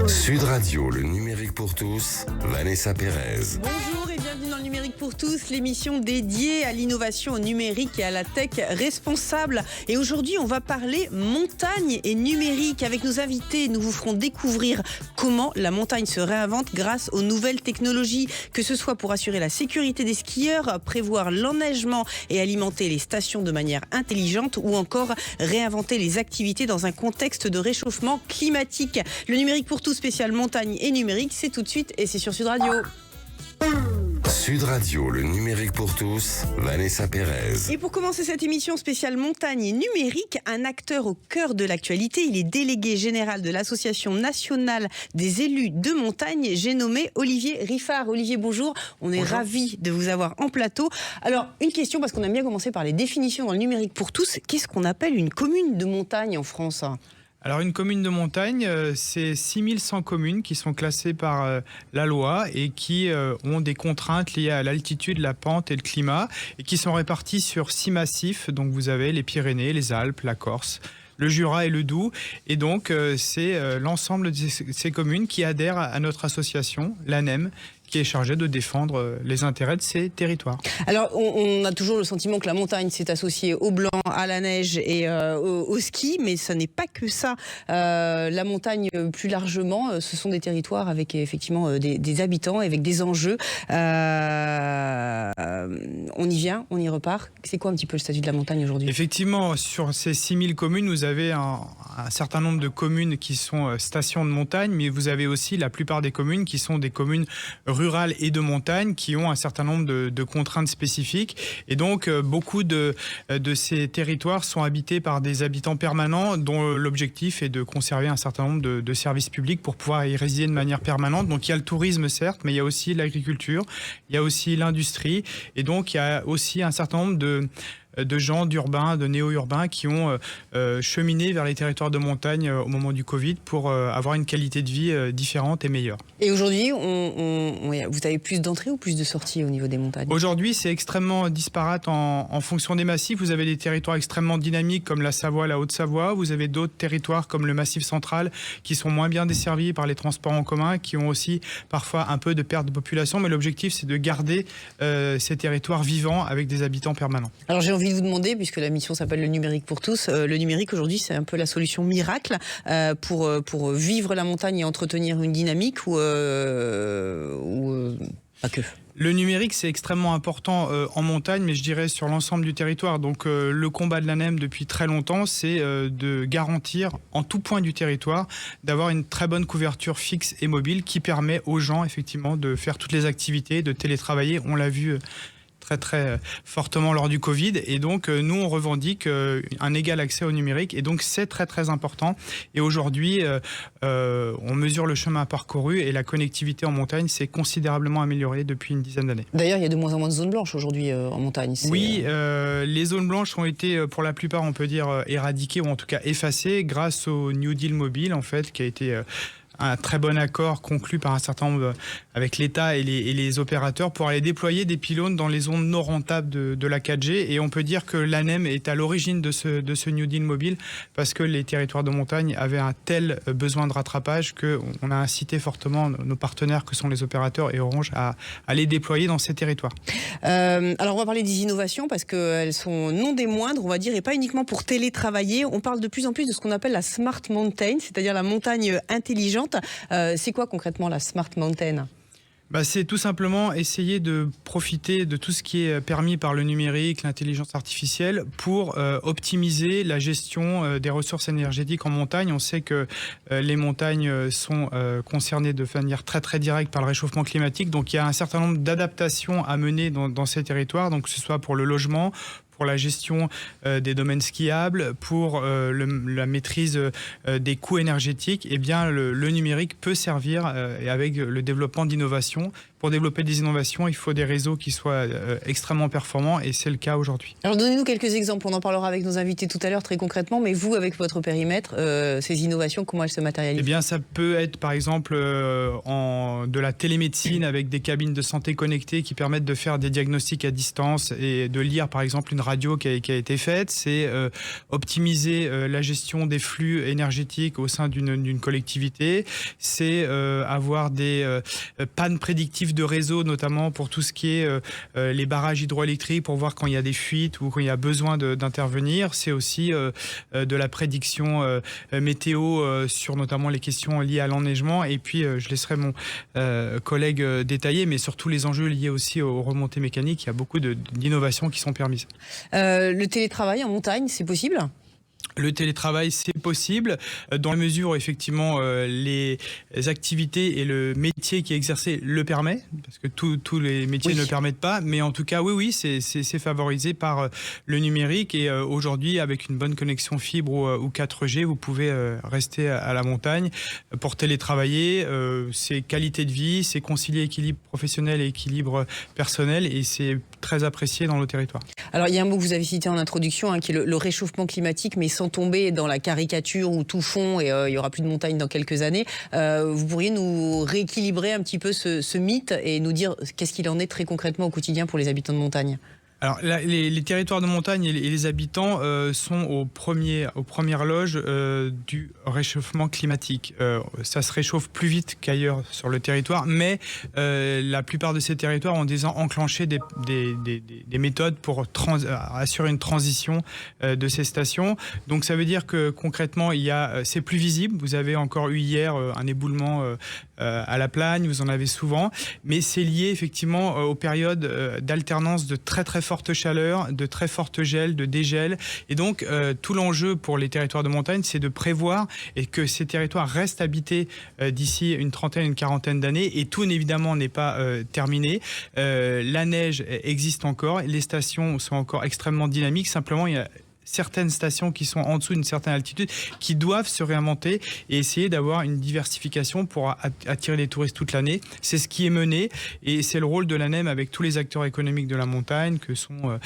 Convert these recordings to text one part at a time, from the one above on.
Sud Radio, le numérique pour tous, Vanessa Pérez. Bonjour et bienvenue dans le numérique pour tous, l'émission dédiée à l'innovation au numérique et à la tech responsable. Et aujourd'hui, on va parler montagne et numérique. Avec nos invités, nous vous ferons découvrir comment la montagne se réinvente grâce aux nouvelles technologies, que ce soit pour assurer la sécurité des skieurs, prévoir l'enneigement et alimenter les stations de manière intelligente, ou encore réinventer les activités dans un contexte de réchauffement climatique. Le numérique pour tous spécial montagne et numérique, c'est tout de suite et c'est sur Sud Radio. Sud Radio, le numérique pour tous, Vanessa Pérez. Et pour commencer cette émission spéciale montagne et numérique, un acteur au cœur de l'actualité, il est délégué général de l'Association nationale des élus de montagne, j'ai nommé Olivier Riffard. Olivier, bonjour, on est ravis de vous avoir en plateau. Alors, une question, parce qu'on aime bien commencer par les définitions dans le numérique pour tous. Qu'est-ce qu'on appelle une commune de montagne en France ? Alors une commune de montagne, c'est 6100 communes qui sont classées par la loi et qui ont des contraintes liées à l'altitude, la pente et le climat, et qui sont réparties sur 6 massifs. Donc vous avez les Pyrénées, les Alpes, la Corse, le Jura et le Doubs. Et donc c'est l'ensemble de ces communes qui adhèrent à notre association, l'ANEM, qui est chargée de défendre les intérêts de ces territoires. Alors, on a toujours le sentiment que la montagne s'est associée au blanc, à la neige et au ski, mais ça n'est pas que ça. La montagne, plus largement, ce sont des territoires avec effectivement des habitants, avec des enjeux. On y vient, on y repart. C'est quoi un petit peu le statut de la montagne aujourd'hui ? Effectivement, sur ces 6000 communes, vous avez un certain nombre de communes qui sont stations de montagne, mais vous avez aussi la plupart des communes qui sont des communes rurales et de montagne qui ont un certain nombre de contraintes spécifiques. Et donc, beaucoup de ces territoires sont habités par des habitants permanents dont l'objectif est de conserver un certain nombre de services publics pour pouvoir y résider de manière permanente. Donc, il y a le tourisme, certes, mais il y a aussi l'agriculture, il y a aussi l'industrie. Et donc, il y a aussi un certain nombre de gens d'urbains, de néo-urbains qui ont cheminé vers les territoires de montagne au moment du Covid pour avoir une qualité de vie différente et meilleure. Et aujourd'hui, vous avez plus d'entrées ou plus de sorties au niveau des montagnes ? Aujourd'hui, c'est extrêmement disparate en fonction des massifs. Vous avez des territoires extrêmement dynamiques comme la Savoie, la Haute-Savoie. Vous avez d'autres territoires comme le Massif central qui sont moins bien desservis par les transports en commun, qui ont aussi parfois un peu de perte de population. Mais l'objectif, c'est de garder ces territoires vivants avec des habitants permanents. Alors j'ai envie de vous demander, puisque la mission s'appelle le numérique pour tous, le numérique aujourd'hui c'est un peu la solution miracle pour vivre la montagne et entretenir une dynamique ou pas que ? Le numérique, c'est extrêmement important en montagne, mais je dirais sur l'ensemble du territoire. Donc le combat de l'ANEM depuis très longtemps, c'est de garantir en tout point du territoire d'avoir une très bonne couverture fixe et mobile qui permet aux gens effectivement de faire toutes les activités, de télétravailler. On l'a vu très fortement lors du Covid, et donc nous on revendique un égal accès au numérique, et donc c'est très important. Et aujourd'hui on mesure le chemin parcouru et la connectivité en montagne s'est considérablement améliorée depuis une dizaine d'années. D'ailleurs il y a de moins en moins de zones blanches aujourd'hui en montagne. Oui, les zones blanches ont été pour la plupart on peut dire éradiquées ou en tout cas effacées grâce au New Deal mobile en fait qui a été un très bon accord conclu par un certain nombre avec l'État et les opérateurs pour aller déployer des pylônes dans les zones non rentables de la 4G. Et on peut dire que l'ANEM est à l'origine de ce New Deal mobile parce que les territoires de montagne avaient un tel besoin de rattrapage qu'on a incité fortement nos partenaires que sont les opérateurs et Orange à les déployer dans ces territoires. Alors on va parler des innovations parce qu'elles sont non des moindres, on va dire, et pas uniquement pour télétravailler. On parle de plus en plus de ce qu'on appelle la Smart Mountain, c'est-à-dire la montagne intelligente. C'est quoi concrètement la Smart Mountain ? C'est tout simplement essayer de profiter de tout ce qui est permis par le numérique, l'intelligence artificielle pour optimiser la gestion des ressources énergétiques en montagne. On sait que les montagnes sont concernées de manière très directe par le réchauffement climatique. Donc il y a un certain nombre d'adaptations à mener dans ces territoires, donc que ce soit pour le logement, pour la gestion des domaines skiables, pour la maîtrise des coûts énergétiques, eh bien le numérique peut servir et avec le développement d'innovation pour développer des innovations, il faut des réseaux qui soient extrêmement performants et c'est le cas aujourd'hui. Alors donnez-nous quelques exemples, on en parlera avec nos invités tout à l'heure très concrètement, mais vous, avec votre périmètre, ces innovations, comment elles se matérialisent? Eh bien, ça peut être par exemple de la télémédecine avec des cabines de santé connectées qui permettent de faire des diagnostics à distance et de lire par exemple une radio qui a été faite. C'est optimiser la gestion des flux énergétiques au sein d'une collectivité. C'est avoir des pannes prédictives de réseau, notamment pour tout ce qui est les barrages hydroélectriques, pour voir quand il y a des fuites ou quand il y a besoin d'intervenir. C'est aussi de la prédiction météo sur notamment les questions liées à l'enneigement. Et puis, je laisserai mon collègue détailler, mais surtout les enjeux liés aussi aux remontées mécaniques. Il y a beaucoup d'innovations qui sont permises. Le télétravail en montagne, c'est possible ? Le télétravail, c'est possible dans la mesure où effectivement les activités et le métier qui est exercé le permet, parce que tous les métiers ne le permettent pas, mais en tout cas, oui, c'est favorisé par le numérique et aujourd'hui, avec une bonne connexion fibre ou 4G, vous pouvez rester à la montagne pour télétravailler. C'est qualité de vie, c'est concilier équilibre professionnel et équilibre personnel et c'est très apprécié dans nos territoires. Alors, il y a un mot que vous avez cité en introduction, qui est le réchauffement climatique, mais sans tomber dans la caricature où tout fond et il y aura plus de montagne dans quelques années. Vous pourriez nous rééquilibrer un petit peu ce mythe et nous dire qu'est-ce qu'il en est très concrètement au quotidien pour les habitants de montagne ? Alors, les territoires de montagne et les habitants sont aux premières loges du réchauffement climatique. Ça se réchauffe plus vite qu'ailleurs sur le territoire, mais la plupart de ces territoires ont déjà enclenché des méthodes pour assurer une transition de ces stations. Donc, ça veut dire que concrètement, c'est plus visible. Vous avez encore eu hier un éboulement à la Plagne, vous en avez souvent, mais c'est lié effectivement aux périodes d'alternance de très très forte chaleur, de très forte gel, de dégel. Et donc, tout l'enjeu pour les territoires de montagne, c'est de prévoir et que ces territoires restent habités d'ici une trentaine, une quarantaine d'années. Et tout, évidemment, n'est pas terminé. La neige existe encore. Les stations sont encore extrêmement dynamiques. Simplement, il y a certaines stations qui sont en dessous d'une certaine altitude qui doivent se réinventer et essayer d'avoir une diversification pour attirer les touristes toute l'année. C'est ce qui est mené et c'est le rôle de l'ANEM avec tous les acteurs économiques de la montagne que sont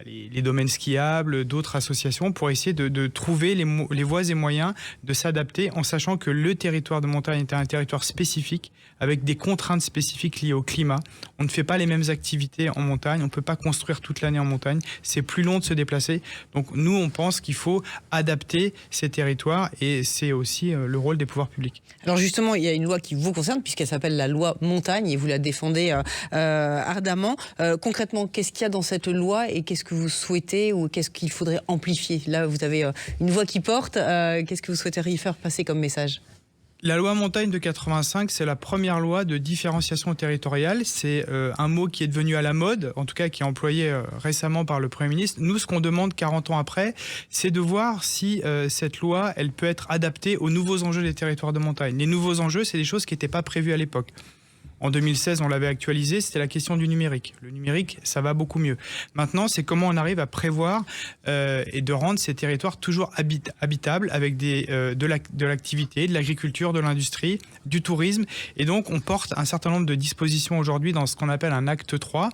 les domaines skiables, d'autres associations pour essayer de trouver les voies et moyens de s'adapter en sachant que le territoire de montagne est un territoire spécifique avec des contraintes spécifiques liées au climat. On ne fait pas les mêmes activités en montagne, on ne peut pas construire toute l'année en montagne, c'est plus long de se déplacer. Donc nous, on pense qu'il faut adapter ces territoires et c'est aussi le rôle des pouvoirs publics. Alors justement, il y a une loi qui vous concerne puisqu'elle s'appelle la loi montagne et vous la défendez ardemment. Concrètement, qu'est-ce qu'il y a dans cette loi et qu'est-ce que vous souhaitez ou qu'est-ce qu'il faudrait amplifier? Là, vous avez une voix qui porte. Qu'est-ce que vous souhaiteriez faire passer comme message? La loi montagne de 85, c'est la première loi de différenciation territoriale. C'est un mot qui est devenu à la mode, en tout cas qui est employé récemment par le Premier ministre. Nous, ce qu'on demande 40 ans après, c'est de voir si cette loi, elle peut être adaptée aux nouveaux enjeux des territoires de montagne. Les nouveaux enjeux, c'est des choses qui n'étaient pas prévues à l'époque. En 2016, on l'avait actualisé, c'était la question du numérique. Le numérique, ça va beaucoup mieux. Maintenant, c'est comment on arrive à prévoir et de rendre ces territoires toujours habitables avec de l'activité, de l'agriculture, de l'industrie, du tourisme. Et donc, on porte un certain nombre de dispositions aujourd'hui dans ce qu'on appelle un acte 3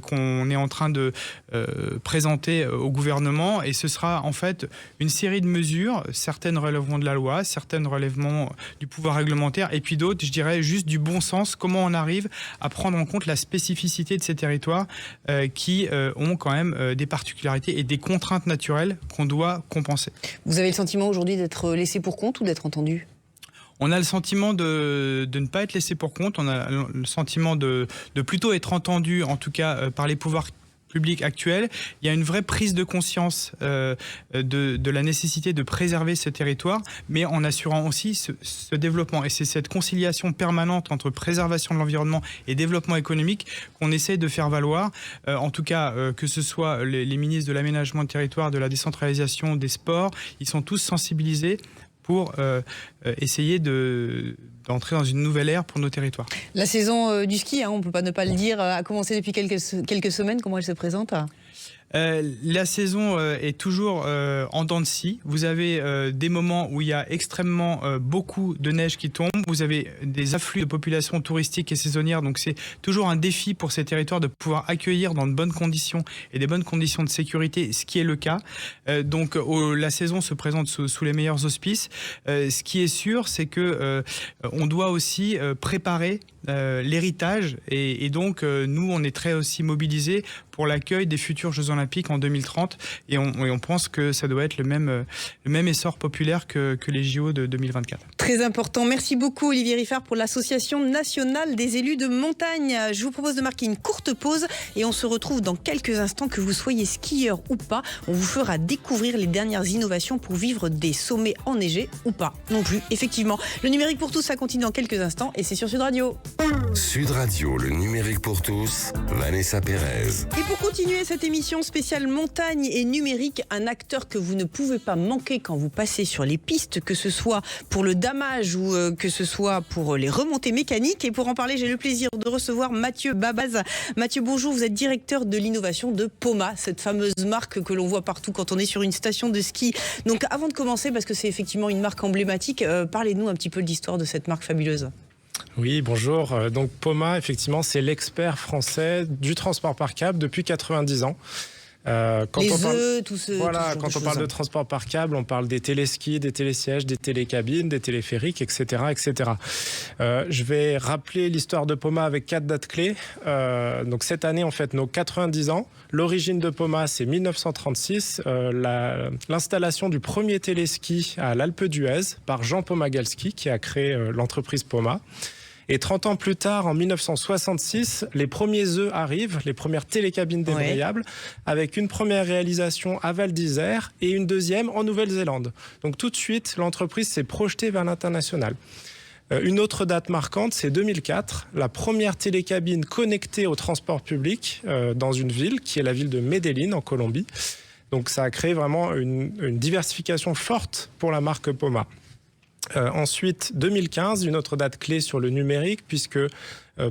qu'on est en train de présenter au gouvernement. Et ce sera en fait une série de mesures. Certaines relèveront de la loi, certaines relèveront du pouvoir réglementaire et puis d'autres, je dirais, juste du bon sens. Comment on arrive à prendre en compte la spécificité de ces territoires qui ont quand même des particularités et des contraintes naturelles qu'on doit compenser. Vous avez le sentiment aujourd'hui d'être laissé pour compte ou d'être entendu ? On a le sentiment de ne pas être laissé pour compte, on a le sentiment de plutôt être entendu, en tout cas par les pouvoirs public actuel. Il y a une vraie prise de conscience de la nécessité de préserver ce territoire, mais en assurant aussi ce développement. Et c'est cette conciliation permanente entre préservation de l'environnement et développement économique qu'on essaie de faire valoir. En tout cas, que ce soit les ministres de l'aménagement de territoire, de la décentralisation, des sports, ils sont tous sensibilisés pour essayer d'entrer dans une nouvelle ère pour nos territoires. La saison du ski, on ne peut pas ne pas le dire, a commencé depuis quelques semaines. Comment elle se présente ? La saison est toujours en dents de scie. Vous avez des moments où il y a extrêmement beaucoup de neige qui tombe. Vous avez des afflux de population touristique et saisonnière. Donc c'est toujours un défi pour ces territoires de pouvoir accueillir dans de bonnes conditions et des bonnes conditions de sécurité, ce qui est le cas. Donc la saison se présente sous les meilleurs auspices. Ce qui est sûr, c'est que on doit aussi préparer l'héritage et donc nous on est très aussi mobilisés pour l'accueil des futurs Jeux Olympiques en 2030 et on pense que ça doit être le même essor populaire que les JO de 2024. Très important. Merci beaucoup Olivier Riffard pour l'Association nationale des élus de montagne. Je vous propose de marquer une courte pause et on se retrouve dans quelques instants. Que vous soyez skieur ou pas, on vous fera découvrir les dernières innovations pour vivre des sommets enneigés ou pas non plus. Effectivement, le numérique pour tous, ça continue dans quelques instants et c'est sur Sud Radio. Sud Radio, le numérique pour tous, Vanessa Pérez. Et pour continuer cette émission spéciale montagne et numérique, un acteur que vous ne pouvez pas manquer quand vous passez sur les pistes, que ce soit pour le damage ou que ce soit pour les remontées mécaniques. Et pour en parler, j'ai le plaisir de recevoir Mathieu Babaz. Mathieu, bonjour, vous êtes directeur de l'innovation de Poma, cette fameuse marque que l'on voit partout quand on est sur une station de ski. Donc avant de commencer, parce que c'est effectivement une marque emblématique, parlez-nous un petit peu de l'histoire de cette marque fabuleuse. Oui, bonjour. Donc Poma, effectivement, c'est l'expert français du transport par câble depuis 90 ans. Quand on parle de transport par câble, on parle des téléskis, des télésièges, des télécabines, des téléphériques, etc. etc. Je vais rappeler l'histoire de Poma avec 4 dates clés. Donc cette année, on fête nos 90 ans. L'origine de Poma, c'est 1936, l'installation du premier téléski à l'Alpe d'Huez par Jean Pomagalski, qui a créé l'entreprise Poma. Et 30 ans plus tard, en 1966, les premiers œufs arrivent, les premières télécabines débrayables, avec une première réalisation à Val d'Isère et une deuxième en Nouvelle-Zélande. Donc tout de suite, l'entreprise s'est projetée vers l'international. Une autre date marquante, c'est 2004, la première télécabine connectée au transport public dans une ville, qui est la ville de Medellín, en Colombie. Donc ça a créé vraiment une diversification forte pour la marque Poma. Ensuite, 2015, une autre date clé sur le numérique, puisque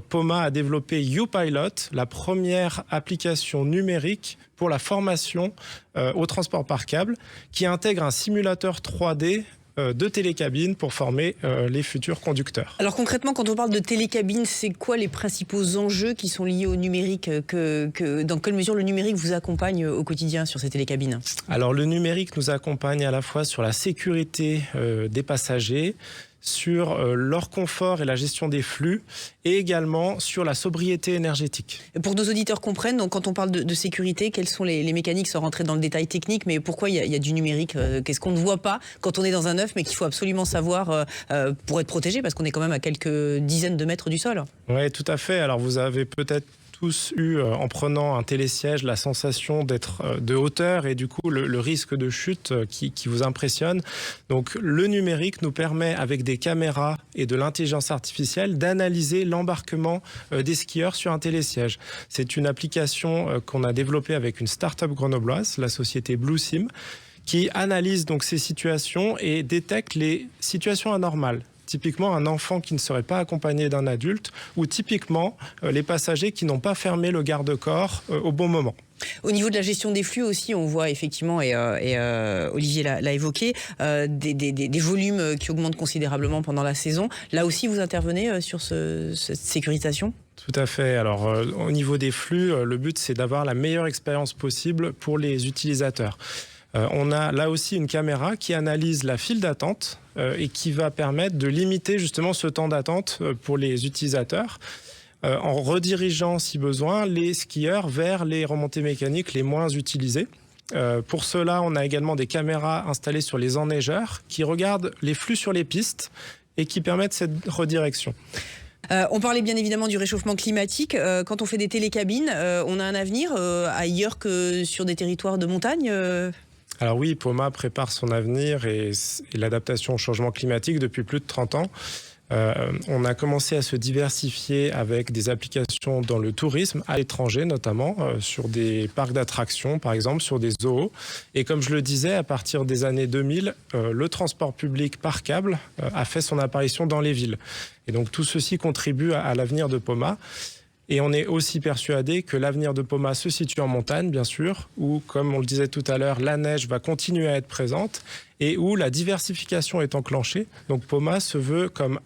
Poma a développé YouPilot, la première application numérique pour la formation au transport par câble, qui intègre un simulateur 3D de télécabine pour former les futurs conducteurs. Alors concrètement, quand on parle de télécabine, c'est quoi les principaux enjeux qui sont liés au numérique dans quelle mesure le numérique vous accompagne au quotidien sur ces télécabines ? Alors le numérique nous accompagne à la fois sur la sécurité des passagers, sur leur confort et la gestion des flux, et également sur la sobriété énergétique. Pour que nos auditeurs comprennent, donc quand on parle de sécurité, quelles sont les mécaniques, sans rentrer dans le détail technique, mais pourquoi il y a du numérique ? Qu'est-ce qu'on ne voit pas quand on est dans un œuf, mais qu'il faut absolument savoir pour être protégé, parce qu'on est quand même à quelques dizaines de mètres du sol ? Oui, tout à fait. Alors vous avez peut-être tous eu, en prenant un télésiège, la sensation d'être de hauteur et du coup le risque de chute qui vous impressionne. Donc le numérique nous permet, avec des caméras et de l'intelligence artificielle, d'analyser l'embarquement des skieurs sur un télésiège. C'est une application qu'on a développée avec une start-up grenobloise, la société BlueSim, qui analyse donc ces situations et détecte les situations anormales. Typiquement un enfant qui ne serait pas accompagné d'un adulte, ou typiquement les passagers qui n'ont pas fermé le garde-corps au bon moment. Au niveau de la gestion des flux aussi, on voit effectivement, et Olivier l'a évoqué, des volumes qui augmentent considérablement pendant la saison. Là aussi, vous intervenez sur cette sécurisation ? Tout à fait. Alors, au niveau des flux, le but, c'est d'avoir la meilleure expérience possible pour les utilisateurs. On a là aussi une caméra qui analyse la file d'attente et qui va permettre de limiter justement ce temps d'attente pour les utilisateurs en redirigeant, si besoin, les skieurs vers les remontées mécaniques les moins utilisées. Pour cela, on a également des caméras installées sur les enneigeurs qui regardent les flux sur les pistes et qui permettent cette redirection. On parlait bien évidemment du réchauffement climatique. Quand on fait des télécabines, on a un avenir ailleurs que sur des territoires de montagne Alors oui, Poma prépare son avenir et l'adaptation au changement climatique depuis plus de 30 ans. On a commencé à se diversifier avec des applications dans le tourisme, à l'étranger notamment, sur des parcs d'attractions par exemple, sur des zoos. Et comme je le disais, à partir des années 2000, le transport public par câble a fait son apparition dans les villes. Et donc tout ceci contribue à l'avenir de Poma. Et on est aussi persuadé que l'avenir de Poma se situe en montagne, bien sûr, où, comme on le disait tout à l'heure, la neige va continuer à être présente et où la diversification est enclenchée. Donc Poma se veut comme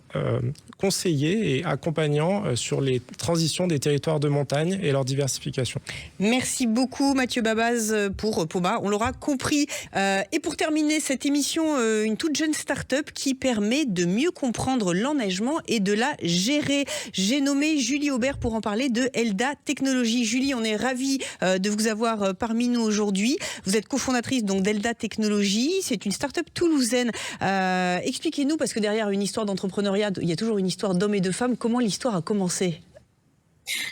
conseiller et accompagnant sur les transitions des territoires de montagne et leur diversification. Merci beaucoup Mathieu Babaz pour Poma, on l'aura compris. Et pour terminer cette émission, une toute jeune start-up qui permet de mieux comprendre l'enneigement et de la gérer. J'ai nommé Julie Aubert pour en parler de Elda Technologies. Julie, on est ravis de vous avoir parmi nous aujourd'hui. Vous êtes cofondatrice donc d'Elda Technologies, c'est une start-up toulousaine. Expliquez-nous, parce que derrière une histoire d'entrepreneuriat, il y a toujours une histoire d'hommes et de femmes. Comment l'histoire a commencé ?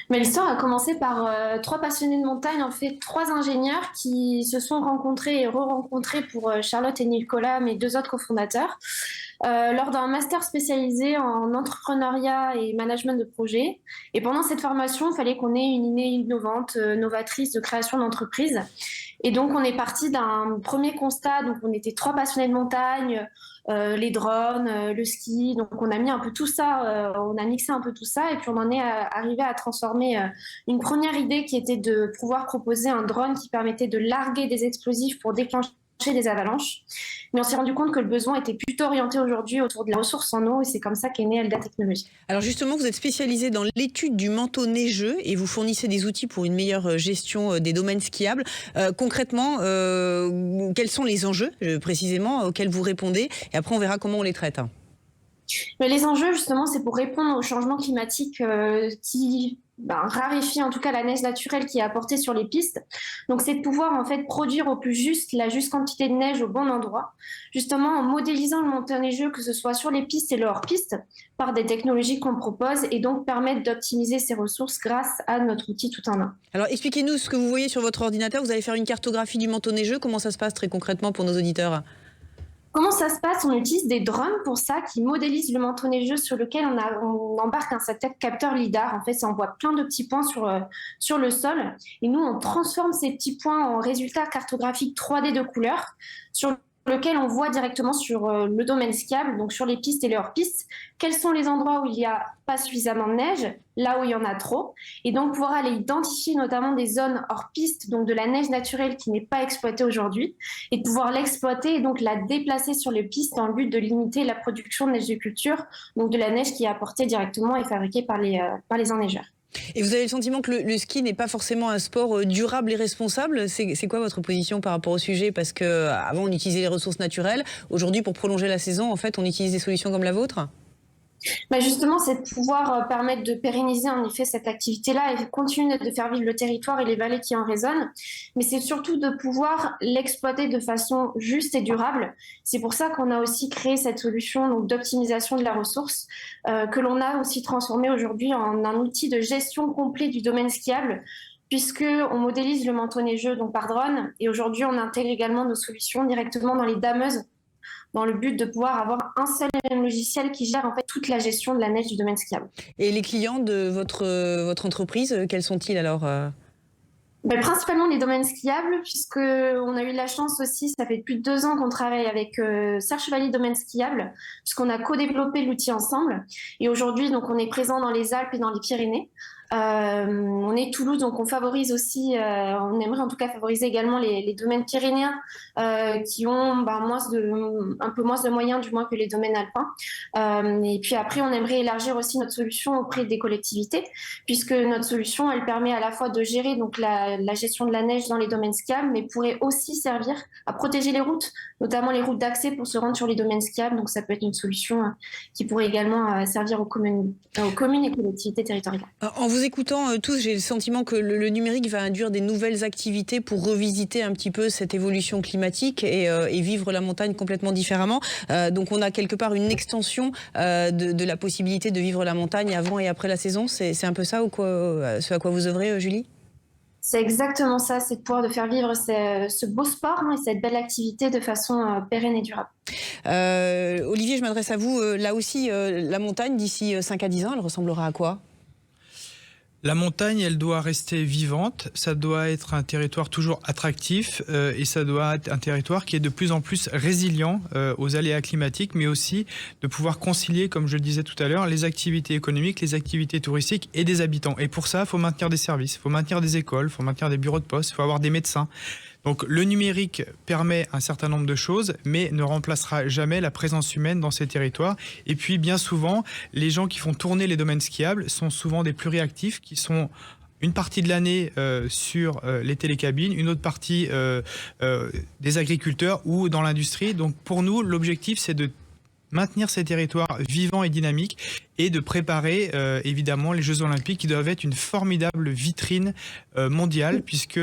Mais l'histoire a commencé par 3 passionnés de montagne, en fait 3 ingénieurs qui se sont rencontrés et re-rencontrés pour Charlotte et Nicolas, mes 2 autres cofondateurs, lors d'un master spécialisé en entrepreneuriat et management de projet. Et pendant cette formation, il fallait qu'on ait une idée innovante, novatrice de création d'entreprise. Et donc, on est parti d'un premier constat. Donc, on était 3 passionnés de montagne, les drones, le ski. Donc, on a mis un peu tout ça, on a mixé un peu tout ça. Et puis, on en est arrivé à transformer une première idée qui était de pouvoir proposer un drone qui permettait de larguer des explosifs pour déclencher des avalanches. Mais on s'est rendu compte que le besoin était plutôt orienté aujourd'hui autour de la ressource en eau et c'est comme ça qu'est née Elda Technologies. Alors justement, vous êtes spécialisé dans l'étude du manteau neigeux et vous fournissez des outils pour une meilleure gestion des domaines skiables. Concrètement, quels sont les enjeux précisément auxquels vous répondez? Et après, on verra comment on les traite. Mais les enjeux, justement, c'est pour répondre au changement climatique qui raréfie en tout cas la neige naturelle qui est apportée sur les pistes. Donc c'est de pouvoir en fait produire au plus juste la juste quantité de neige au bon endroit, justement en modélisant le manteau neigeux, que ce soit sur les pistes et le hors-piste, par des technologies qu'on propose et donc permettre d'optimiser ces ressources grâce à notre outil tout en un. Alors expliquez-nous ce que vous voyez sur votre ordinateur. Vous allez faire une cartographie du manteau neigeux. Comment ça se passe très concrètement pour nos auditeurs ? Comment ça se passe? On utilise des drones pour ça qui modélisent le manteau neigeux sur lequel on embarque un capteur LIDAR. En fait, ça envoie plein de petits points sur le sol. Et nous, on transforme ces petits points en résultats cartographiques 3D de couleurs sur lequel on voit directement sur le domaine skiable, donc sur les pistes et les hors-pistes, quels sont les endroits où il n'y a pas suffisamment de neige, là où il y en a trop, et donc pouvoir aller identifier notamment des zones hors-piste, donc de la neige naturelle qui n'est pas exploitée aujourd'hui, et de pouvoir l'exploiter et donc la déplacer sur les pistes en but de limiter la production de neige de culture, donc de la neige qui est apportée directement et fabriquée par les enneigeurs. Et vous avez le sentiment que le ski n'est pas forcément un sport durable et responsable? C'est quoi votre position par rapport au sujet? Parce qu'avant, on utilisait les ressources naturelles. Aujourd'hui, pour prolonger la saison, en fait, on utilise des solutions comme la vôtre? Justement, c'est de pouvoir permettre de pérenniser en effet cette activité-là et continuer de faire vivre le territoire et les vallées qui en résonnent. Mais c'est surtout de pouvoir l'exploiter de façon juste et durable. C'est pour ça qu'on a aussi créé cette solution donc, d'optimisation de la ressource que l'on a aussi transformée aujourd'hui en un outil de gestion complet du domaine skiable, puisqu'on modélise le manteau neigeux donc, par drone. Et aujourd'hui, on intègre également nos solutions directement dans les dameuses, dans le but de pouvoir avoir un seul et même logiciel qui gère en fait toute la gestion de la neige du domaine skiable. Et les clients de votre entreprise, quels sont-ils alors? Principalement les domaines skiables, puisqu'on a eu la chance aussi, ça fait plus de 2 ans qu'on travaille avec Serre Chevalier Domaine Skiable, puisqu'on a co-développé l'outil ensemble. Et aujourd'hui, donc, on est présent dans les Alpes et dans les Pyrénées. On est Toulouse, donc on favorise aussi, on aimerait en tout cas favoriser également les domaines pyrénéens qui ont un peu moins de moyens du moins que les domaines alpins. Et puis après, on aimerait élargir aussi notre solution auprès des collectivités, puisque notre solution, elle permet à la fois de gérer donc la gestion de la neige dans les domaines skiables, mais pourrait aussi servir à protéger les routes, notamment les routes d'accès pour se rendre sur les domaines skiables. Donc ça peut être une solution qui pourrait également servir aux communes et collectivités territoriales. En vous écoutant tous, j'ai le sentiment que le numérique va induire des nouvelles activités pour revisiter un petit peu cette évolution climatique et vivre la montagne complètement différemment. Donc on a quelque part une extension de la possibilité de vivre la montagne avant et après la saison. C'est un peu ça ou quoi, ce à quoi vous œuvrez, Julie? C'est exactement ça, c'est de pouvoir de faire vivre ce beau sport et cette belle activité de façon pérenne et durable. Olivier, je m'adresse à vous. Là aussi, la montagne, d'ici 5 à 10 ans, elle ressemblera à quoi? La montagne, elle doit rester vivante, ça doit être un territoire toujours attractif et ça doit être un territoire qui est de plus en plus résilient aux aléas climatiques, mais aussi de pouvoir concilier, comme je le disais tout à l'heure, les activités économiques, les activités touristiques et des habitants. Et pour ça, il faut maintenir des services, il faut maintenir des écoles, il faut maintenir des bureaux de poste, il faut avoir des médecins. Donc le numérique permet un certain nombre de choses, mais ne remplacera jamais la présence humaine dans ces territoires. Et puis bien souvent, les gens qui font tourner les domaines skiables sont souvent des plus réactifs, qui sont une partie de l'année sur les télécabines, une autre partie des agriculteurs ou dans l'industrie. Donc pour nous, l'objectif, c'est de maintenir ces territoires vivants et dynamiques et de préparer évidemment les Jeux Olympiques qui doivent être une formidable vitrine mondiale puisque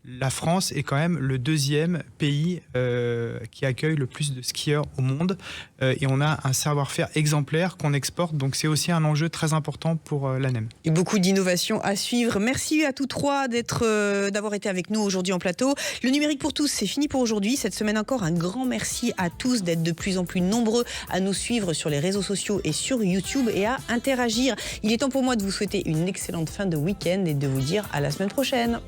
la France est quand même le deuxième pays qui accueille le plus de skieurs au monde et on a un savoir-faire exemplaire qu'on exporte, donc c'est aussi un enjeu très important pour l'ANEM. Et beaucoup d'innovations à suivre. Merci à tous trois d'avoir été avec nous aujourd'hui en plateau. Le numérique pour tous, c'est fini pour aujourd'hui. Cette semaine encore, un grand merci à tous d'être de plus en plus nombreux à nous suivre sur les réseaux sociaux et sur YouTube et à interagir. Il est temps pour moi de vous souhaiter une excellente fin de week-end et de vous dire à la semaine prochaine.